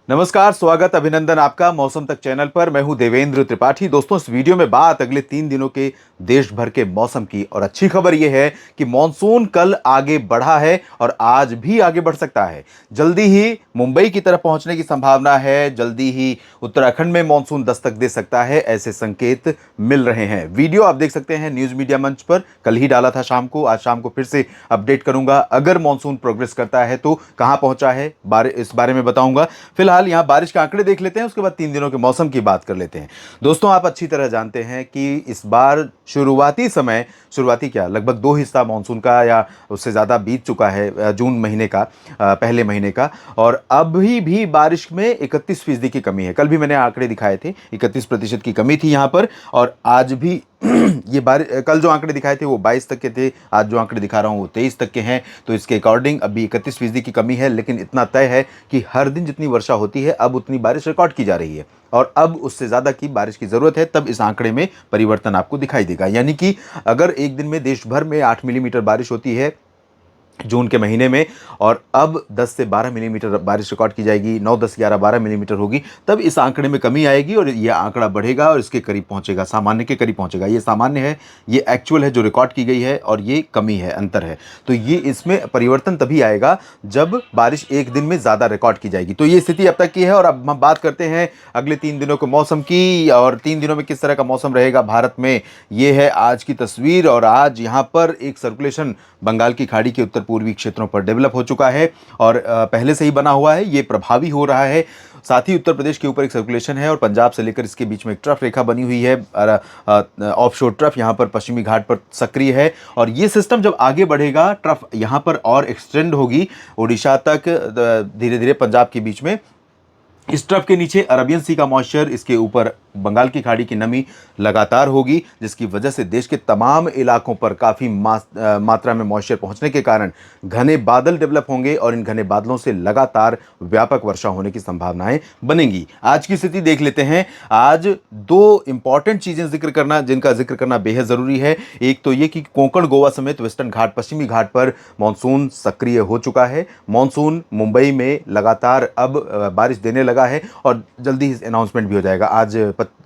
नमस्कार, स्वागत, अभिनंदन आपका मौसम तक चैनल पर। मैं हूं देवेंद्र त्रिपाठी। दोस्तों, इस वीडियो में बात अगले 3 दिनों के देश भर के मौसम की। और अच्छी खबर यह है कि मॉनसून कल आगे बढ़ा है और आज भी आगे बढ़ सकता है। जल्दी ही मुंबई की तरफ पहुंचने की संभावना है, जल्दी ही उत्तराखंड में मॉनसून दस्तक दे सकता है, ऐसे संकेत मिल रहे हैं। वीडियो आप देख सकते हैं न्यूज मीडिया मंच पर, कल ही डाला था शाम को। आज शाम को फिर से अपडेट करूंगा। अगर मॉनसून प्रोग्रेस करता है तो कहां पहुंचा है, इस बारे में बताऊंगा। फिलहाल यहां बारिश के आंकड़े देख लेते हैं, उसके बाद 3 दिनों के मौसम की बात कर लेते हैं। दोस्तों, आप अच्छी तरह जानते हैं कि इस बार शुरुआती क्या लगभग 2 हिस्सा मानसून का या उससे ज़्यादा बीत चुका है, जून महीने का, पहले महीने का। और अभी भी बारिश में 31% की कमी है। कल भी मैंने आंकड़े दिखाए थे, 31% की कमी थी यहाँ पर। और आज भी ये बारिश, कल जो आंकड़े दिखाए थे वो 22 तक के थे, आज जो आंकड़े दिखा रहा हूँ वो 23 तक के हैं। तो इसके अकॉर्डिंग अभी 31% की कमी है, लेकिन इतना तय है कि हर दिन जितनी वर्षा होती है अब उतनी बारिश रिकॉर्ड की जा रही है। और अब उससे ज़्यादा की बारिश की ज़रूरत है, तब इस आंकड़े में परिवर्तन आपको दिखाई देगा। यानी कि अगर एक दिन में देश भर में 8 मिलीमीटर बारिश होती है जून के महीने में, और अब 10 से 12 मिलीमीटर बारिश रिकॉर्ड की जाएगी, 9, 10, 11, 12 मिलीमीटर होगी, तब इस आंकड़े में कमी आएगी और यह आंकड़ा बढ़ेगा और इसके करीब पहुंचेगा, सामान्य के करीब पहुंचेगा। ये सामान्य है, ये एक्चुअल है जो रिकॉर्ड की गई है, और ये कमी है, अंतर है। तो ये इसमें परिवर्तन तभी आएगा जब बारिश एक दिन में ज़्यादा रिकॉर्ड की जाएगी। तो ये स्थिति अब तक की है। और अब हम बात करते हैं अगले 3 दिनों के मौसम की, और 3 दिनों में किस तरह का मौसम रहेगा भारत में। ये है आज की तस्वीर। और आज यहाँ पर एक सर्कुलेशन बंगाल की खाड़ी के उत्तर पूर्वी क्षेत्रों पर डेवलप हो चुका है और पहले से ही बना हुआ है, ये प्रभावी हो रहा है। साथ ही उत्तर प्रदेश के ऊपर एक सर्कुलेशन है और पंजाब से लेकर इसके बीच में एक ट्रफ रेखा बनी हुई है, ऑफशोर ट्रफ यहाँ पर पश्चिमी घाट पर सक्रिय है। और ये सिस्टम जब आगे बढ़ेगा, ट्रफ यहाँ पर और एक्सटेंड होगी उड़ीसा तक, धीरे धीरे पंजाब के बीच में। इस ट्रफ के नीचे अरबियन सी का मॉइस्चर, इसके ऊपर बंगाल की खाड़ी की नमी लगातार होगी, जिसकी वजह से देश के तमाम इलाकों पर काफ़ी मात्रा में मॉइस्चर पहुंचने के कारण घने बादल डेवलप होंगे और इन घने बादलों से लगातार व्यापक वर्षा होने की संभावनाएं बनेंगी। आज की स्थिति देख लेते हैं। आज दो इंपॉर्टेंट चीज़ें जिनका जिक्र करना बेहद ज़रूरी है। एक तो ये कि कोंकण, गोवा समेत वेस्टर्न घाट, पश्चिमी घाट पर मानसून सक्रिय हो चुका है। मानसून मुंबई में लगातार अब बारिश देने लगा है और जल्दी ही अनाउंसमेंट भी हो जाएगा। आज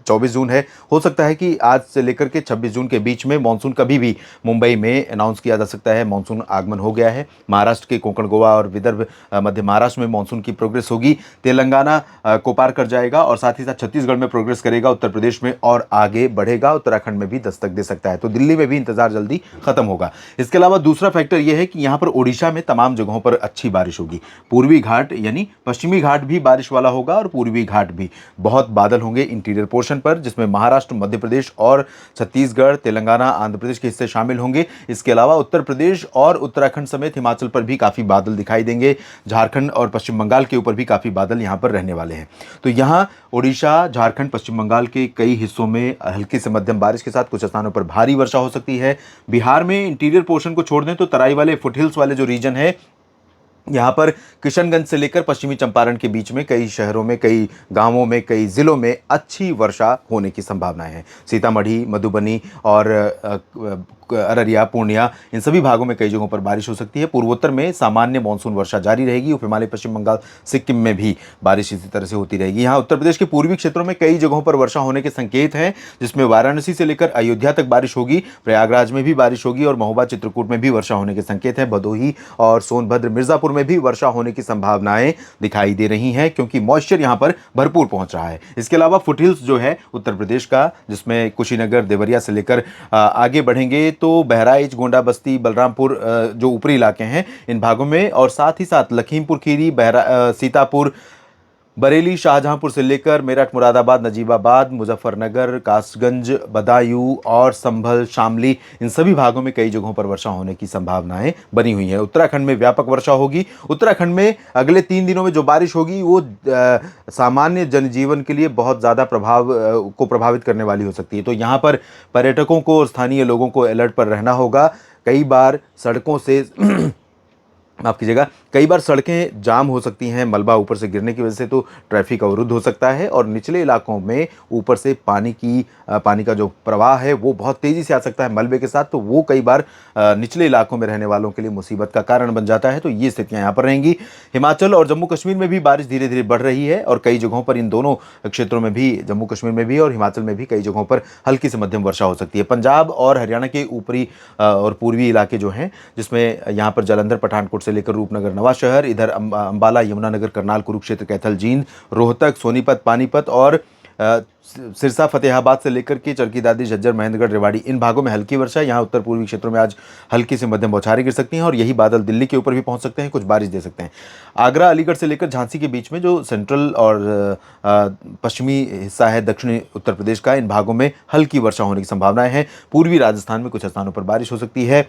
24 जून है, हो सकता है कि आज से लेकर के 26 जून के बीच में मानसून कभी भी मुंबई में अनाउंस किया जा सकता है। मानसून आगमन हो गया है। महाराष्ट्र के कोंकण, गोवा और विदर्भ, मध्य महाराष्ट्र में मानसून की प्रोग्रेस होगी। तेलंगाना को पार कर जाएगा और साथ ही साथ छत्तीसगढ़ में प्रोग्रेस करेगा, उत्तर प्रदेश में और आगे बढ़ेगा, उत्तराखंड में भी दस्तक दे सकता है। तो दिल्ली में भी इंतजार जल्दी खत्म होगा। इसके अलावा दूसरा फैक्टर यह है कि यहाँ पर उड़ीसा में तमाम जगहों पर अच्छी बारिश होगी। पूर्वी घाट यानी पश्चिमी घाट भी बारिश वाला होगा और पूर्वी घाट भी। बहुत बादल होंगे इंटीरियर पोर्शन पर, जिसमें महाराष्ट्र, मध्य प्रदेश और छत्तीसगढ़, तेलंगाना, आंध्र प्रदेश के हिस्से शामिल होंगे। इसके अलावा उत्तर प्रदेश और उत्तराखंड समेत हिमाचल पर भी काफ़ी बादल दिखाई देंगे। झारखंड और पश्चिम बंगाल के ऊपर भी काफ़ी बादल यहाँ पर रहने वाले हैं। तो यहाँ उड़ीसा, झारखंड, पश्चिम बंगाल के कई हिस्सों में हल्की से मध्यम बारिश के साथ कुछ स्थानों पर भारी वर्षा हो सकती है। बिहार में इंटीरियर पोर्शन को छोड़ दें तो तराई वाले, फुटहिल्स वाले जो रीजन है, यहाँ पर किशनगंज से लेकर पश्चिमी चंपारण के बीच में कई शहरों में, कई गांवों में, कई जिलों में अच्छी वर्षा होने की संभावनाएं हैं। सीतामढ़ी, मधुबनी और अररिया, पूर्णिया, इन सभी भागों में कई जगहों पर बारिश हो सकती है। पूर्वोत्तर में सामान्य मानसून वर्षा जारी रहेगी। उप हिमालय, पश्चिम बंगाल, सिक्किम में भी बारिश इसी तरह से होती रहेगी। यहाँ उत्तर प्रदेश के पूर्वी क्षेत्रों में कई जगहों पर वर्षा होने के संकेत हैं, जिसमें वाराणसी से लेकर अयोध्या तक बारिश होगी। प्रयागराज में भी बारिश होगी और महोबा, चित्रकूट में भी वर्षा होने के संकेत हैं। भदोही और सोनभद्र, मिर्जापुर में भी वर्षा होने की संभावनाएं दिखाई दे रही हैं, क्योंकि मॉइस्चर यहां पर भरपूर पहुंच रहा है। इसके अलावा फुटहिल्स जो है उत्तर प्रदेश का, जिसमें कुशीनगर, देवरिया से लेकर आगे बढ़ेंगे तो बहराइच, गोंडा, बस्ती, बलरामपुर, जो ऊपरी इलाके हैं इन भागों में, और साथ ही साथ लखीमपुर खीरी, सीतापुर, बरेली, शाहजहांपुर से लेकर मेरठ, मुरादाबाद, नजीबाबाद, मुजफ्फरनगर, कासगंज, बदायूं और संभल, शामली, इन सभी भागों में कई जगहों पर वर्षा होने की संभावनाएं बनी हुई हैं। उत्तराखंड में व्यापक वर्षा होगी। उत्तराखंड में अगले 3 दिनों में जो बारिश होगी वो सामान्य जनजीवन के लिए बहुत ज़्यादा प्रभावित करने वाली हो सकती है। तो यहाँ पर पर्यटकों को और स्थानीय लोगों को अलर्ट पर रहना होगा। कई बार सड़कों से माफ़ कीजिएगा, कई बार सड़कें जाम हो सकती हैं मलबा ऊपर से गिरने की वजह से, तो ट्रैफिक अवरुद्ध हो सकता है और निचले इलाकों में ऊपर से पानी का जो प्रवाह है वो बहुत तेज़ी से आ सकता है मलबे के साथ, तो वो कई बार निचले इलाकों में रहने वालों के लिए मुसीबत का कारण बन जाता है। तो ये स्थितियाँ यहाँ पर रहेंगी। हिमाचल और जम्मू कश्मीर में भी बारिश धीरे धीरे बढ़ रही है और कई जगहों पर, इन दोनों क्षेत्रों में भी, जम्मू कश्मीर में भी और हिमाचल में भी कई जगहों पर हल्की से मध्यम वर्षा हो सकती है। पंजाब और हरियाणा के ऊपरी और पूर्वी इलाके जो हैं, जिसमें यहाँ पर जालंधर, पठानकोट से लेकर रूपनगर, नवांशहर, इधर अंबाला, यमुनानगर, करनाल, कुरुक्षेत्र, कैथल, जींद, रोहतक, सोनीपत, पानीपत और सिरसा, फतेहाबाद से लेकर के चरखी दादरी, झज्जर, महेंद्रगढ़, रेवाड़ी, इन भागों में हल्की वर्षा। यहाँ उत्तर पूर्वी क्षेत्रों में आज हल्की से मध्यम बौछारें गिर सकती हैं और यही बादल दिल्ली के ऊपर भी पहुंच सकते हैं, कुछ बारिश दे सकते हैं। आगरा, अलीगढ़ से लेकर झांसी के बीच में जो सेंट्रल और पश्चिमी हिस्सा है दक्षिणी उत्तर प्रदेश का, इन भागों में हल्की वर्षा होने की संभावनाएं हैं। पूर्वी राजस्थान में कुछ स्थानों पर बारिश हो सकती है।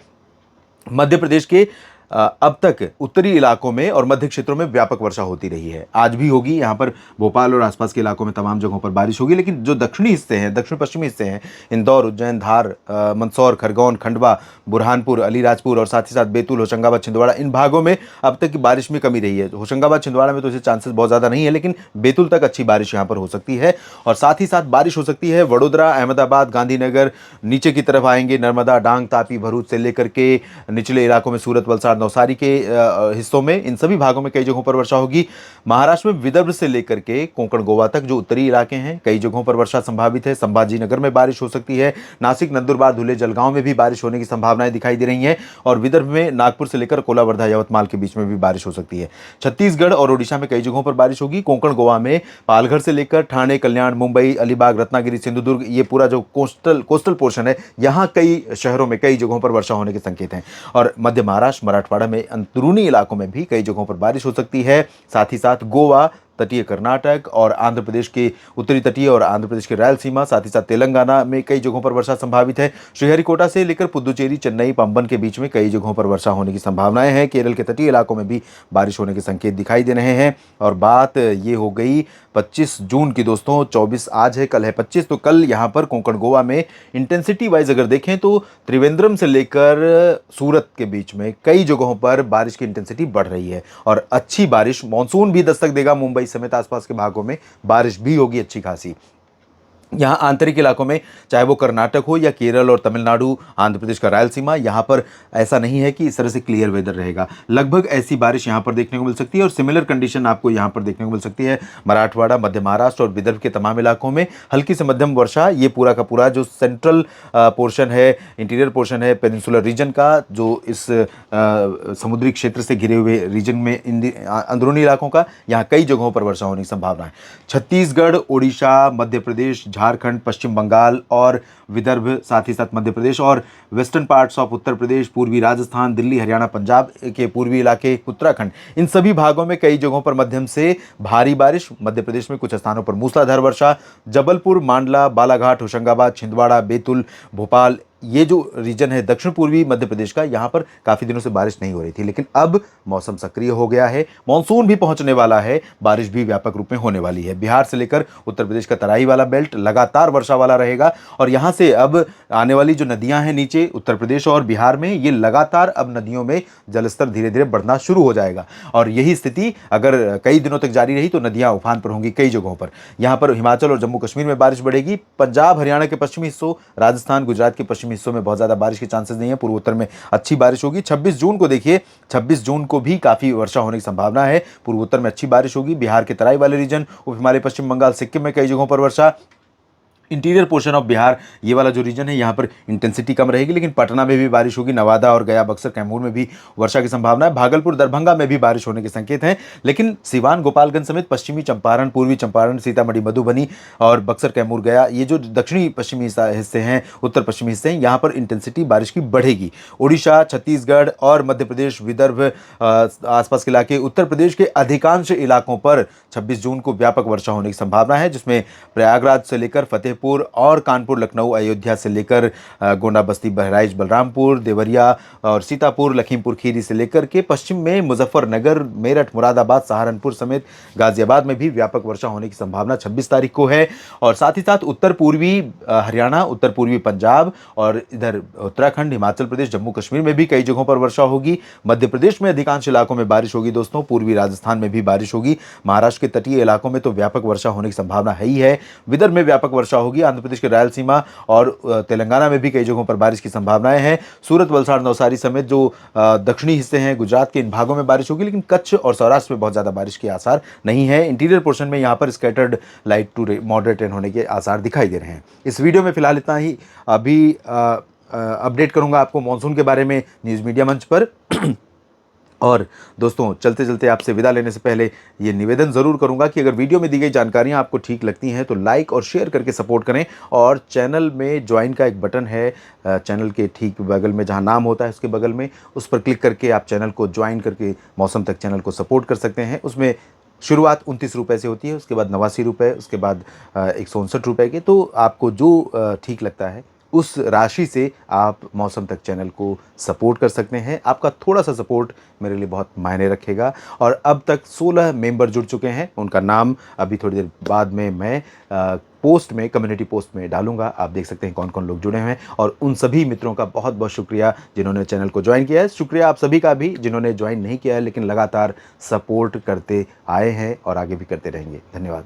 मध्य प्रदेश के अब तक उत्तरी इलाकों में और मध्य क्षेत्रों में व्यापक वर्षा होती रही है, आज भी होगी। यहाँ पर भोपाल और आसपास के इलाकों में तमाम जगहों पर बारिश होगी, लेकिन जो दक्षिणी हिस्से हैं, दक्षिण पश्चिमी हिस्से हैं, इंदौर, उज्जैन, धार, मंदसौर, खरगोन, खंडवा, बुरहानपुर, अलीराजपुर और साथ ही साथ बैतूल, होशंगाबाद, छिंदवाड़ा, इन भागों में अब तक की बारिश में कमी रही है। होशंगाबाद, छिंदवाड़ा में तो इसे चांसेस बहुत ज़्यादा नहीं है, लेकिन बैतूल तक अच्छी बारिश यहाँ पर हो सकती है। और साथ ही साथ बारिश हो सकती है वडोदरा, अहमदाबाद, गांधीनगर, नीचे की तरफ आएंगे नर्मदा, डांग, तापी, भरूच से लेकर के निचले इलाकों में सूरत, वलसाड़, नवसारी के हिस्सों में, इन सभी भागों में कई जगहों पर वर्षा होगी। महाराष्ट्र में विदर्भ से लेकर के कोंकण, गोवा तक जो उत्तरी इलाके हैं, कई जगहों पर वर्षा संभावित है। संभाजी नगर में बारिश हो सकती है। नासिक, नंदुरबार, धुले, जलगांव में भी बारिश होने की संभावनाएं दिखाई दे रही हैं और विदर्भ में नागपुर से लेकर कोला, वर्धा, यवतमाल के बीच में भी बारिश हो सकती है। छत्तीसगढ़ और ओडिशा में कई जगहों पर बारिश होगी। कोंकण, गोवा में पालघर से लेकर ठाणे, कल्याण, मुंबई, अलीबाग, रत्नागिरी, सिंधुदुर्ग, ये पूरा जो कोस्टल पोर्शन है, यहाँ कई शहरों में कई जगहों पर वर्षा होने के संकेत हैं। और मध्य महाराष्ट्र, मराठवाड़ा में अंदरूनी इलाकों में भी कई जगहों पर बारिश हो सकती है। साथ ही साथ गोवा, तटीय कर्नाटक और आंध्र प्रदेश के उत्तरी तटीय और आंध्र प्रदेश के रायलसीमा, साथ ही साथ तेलंगाना में कई जगहों पर वर्षा संभावित है। श्रीहरिकोटा से लेकर पुदुचेरी, चेन्नई, पंबन के बीच में कई जगहों पर वर्षा होने की संभावनाएं हैं। केरल के तटीय इलाकों में भी बारिश होने के संकेत दिखाई दे रहे हैं। और बात ये हो गई 25 जून की दोस्तों, 24 आज है, कल है 25, तो कल यहाँ पर कोंकण, गोवा में इंटेंसिटी वाइज अगर देखें तो त्रिवेंद्रम से लेकर सूरत के बीच में कई जगहों पर बारिश की इंटेंसिटी बढ़ रही है और अच्छी बारिश, मानसून भी दस्तक देगा। मुंबई समेत आसपास के भागों में बारिश भी होगी अच्छी खासी। यहाँ आंतरिक इलाकों में, चाहे वो कर्नाटक हो या केरल और तमिलनाडु, आंध्र प्रदेश का रायलसीमा, यहाँ पर ऐसा नहीं है कि इस तरह से क्लियर वेदर रहेगा। लगभग ऐसी बारिश यहाँ पर देखने को मिल सकती है और सिमिलर कंडीशन आपको यहाँ पर देखने को मिल सकती है। मराठवाड़ा, मध्य महाराष्ट्र और विदर्भ के तमाम इलाकों में हल्की से मध्यम वर्षा। ये पूरा का पूरा जो सेंट्रल पोर्शन है, इंटीरियर पोर्शन है पेनिनसुलर रीजन का, जो इस समुद्री क्षेत्र से घिरे हुए रीजन में अंदरूनी इलाकों का, यहाँ कई जगहों पर वर्षा होने की संभावना है। छत्तीसगढ़, ओडिशा, मध्य प्रदेश, झारखंड, पश्चिम बंगाल और विदर्भ, साथ ही साथ मध्य प्रदेश और western parts of Uttar Pradesh, पूर्वी राजस्थान, दिल्ली, हरियाणा, पंजाब के पूर्वी इलाके, उत्तराखंड, इन सभी भागों में कई जगहों पर मध्यम से भारी बारिश। मध्य प्रदेश में कुछ स्थानों पर मूसलाधार वर्षा। जबलपुर, मांडला, बालाघाट, होशंगाबाद, छिंदवाड़ा, बैतूल, भोपाल, ये जो रीजन है दक्षिण पूर्वी मध्य प्रदेश का, यहाँ पर काफ़ी दिनों से बारिश नहीं हो रही थी, लेकिन अब मौसम सक्रिय हो गया है, मानसून भी पहुंचने वाला है, बारिश भी व्यापक रूप में होने वाली है। बिहार से लेकर उत्तर प्रदेश का तराई वाला बेल्ट लगातार वर्षा वाला रहेगा और यहाँ से अब आने वाली जो नदियाँ हैं नीचे उत्तर प्रदेश और बिहार में, ये लगातार अब नदियों में जलस्तर धीरे धीरे बढ़ना शुरू हो जाएगा और यही स्थिति अगर कई दिनों तक जारी रही तो नदियाँ उफान पर होंगी कई जगहों पर। यहाँ पर हिमाचल और जम्मू कश्मीर में बारिश बढ़ेगी। पंजाब, हरियाणा के पश्चिमी हिस्सों, राजस्थान, गुजरात के पश्चिमी हिस्सों में बहुत ज़्यादा बारिश के चांसेस नहीं है। पूर्वोत्तर में अच्छी बारिश होगी। 26 जून को देखिए, 26 जून को भी काफ़ी वर्षा होने की संभावना है। पूर्वोत्तर में अच्छी बारिश होगी। बिहार के तराई वाले रीजन, उप हिमालय, पश्चिम बंगाल, सिक्किम में कई जगहों पर वर्षा। इंटीरियर पोर्शन ऑफ बिहार, ये वाला जो रीजन है, यहाँ पर इंटेंसिटी कम रहेगी, लेकिन पटना में भी बारिश होगी। नवादा और गया, बक्सर, कैमूर में भी वर्षा की संभावना है। भागलपुर, दरभंगा में भी बारिश होने के संकेत हैं, लेकिन सिवान, गोपालगंज समेत पश्चिमी चंपारण, पूर्वी चंपारण, सीतामढ़ी, मधुबनी और बक्सर, कैमूर, गया, ये जो दक्षिणी पश्चिमी हिस्से हैं, उत्तर पश्चिमी हिस्से हैं, यहाँ पर इंटेंसिटी बारिश की बढ़ेगी। उड़ीसा, छत्तीसगढ़ और मध्य प्रदेश, विदर्भ, आसपास के इलाके, उत्तर प्रदेश के अधिकांश इलाकों पर 26 जून को व्यापक वर्षा होने की संभावना है, जिसमें प्रयागराज से लेकर फतेहपुर गाजीपुर और कानपुर, लखनऊ, अयोध्या से लेकर गोंडा, बस्ती, बहराइच, बलरामपुर, देवरिया और सीतापुर, लखीमपुर खीरी से लेकर के पश्चिम में मुजफ्फरनगर, मेरठ, मुरादाबाद, सहारनपुर समेत गाजियाबाद में भी व्यापक वर्षा होने की संभावना 26 तारीख को है। और साथ ही साथ उत्तर पूर्वी हरियाणा, उत्तर पूर्वी पंजाब और इधर उत्तराखंड, हिमाचल प्रदेश, जम्मू कश्मीर में भी कई जगहों पर वर्षा होगी। मध्य प्रदेश में अधिकांश इलाकों में बारिश होगी दोस्तों। पूर्वी राजस्थान में भी बारिश होगी। महाराष्ट्र के तटीय इलाकों में तो व्यापक वर्षा होने की संभावना है ही है। विदर्भ में व्यापक वर्षा होगी। आंध्र प्रदेश के रायलसीमा और तेलंगाना में भी कई जगहों पर बारिश की संभावनाएं हैं। सूरत, वलसाड़, नवसारी समेत जो दक्षिणी हिस्से हैं गुजरात के, इन भागों में बारिश होगी, लेकिन कच्छ और सौराष्ट्र में बहुत ज्यादा बारिश के आसार नहीं है। इंटीरियर पोर्शन में यहाँ पर scattered light to moderate rain होने के आसार दिखाई दे रहे हैं। इस वीडियो में फिलहाल इतना ही। अभी अपडेट करूंगा आपको मॉनसून के बारे में न्यूज़ मीडिया मंच पर। और दोस्तों, चलते चलते आपसे विदा लेने से पहले ये निवेदन ज़रूर करूंगा कि अगर वीडियो में दी गई जानकारियां आपको ठीक लगती हैं तो लाइक और शेयर करके सपोर्ट करें। और चैनल में ज्वाइन का एक बटन है, चैनल के ठीक बगल में जहां नाम होता है उसके बगल में, उस पर क्लिक करके आप चैनल को ज्वाइन करके मौसम तक चैनल को सपोर्ट कर सकते हैं। उसमें शुरुआत 29 रुपये से होती है, उसके बाद 89 रुपये, उसके बाद 159 रुपये के। तो आपको जो ठीक लगता है उस राशि से आप मौसम तक चैनल को सपोर्ट कर सकते हैं। आपका थोड़ा सा सपोर्ट मेरे लिए बहुत मायने रखेगा। और अब तक 16 मेंबर जुड़ चुके हैं। उनका नाम अभी थोड़ी देर बाद में मैं पोस्ट में, कम्युनिटी पोस्ट में डालूंगा। आप देख सकते हैं कौन कौन लोग जुड़े हैं। और उन सभी मित्रों का बहुत बहुत शुक्रिया जिन्होंने चैनल को ज्वाइन किया है। शुक्रिया आप सभी का भी जिन्होंने ज्वाइन नहीं किया है लेकिन लगातार सपोर्ट करते आए हैं और आगे भी करते रहेंगे। धन्यवाद।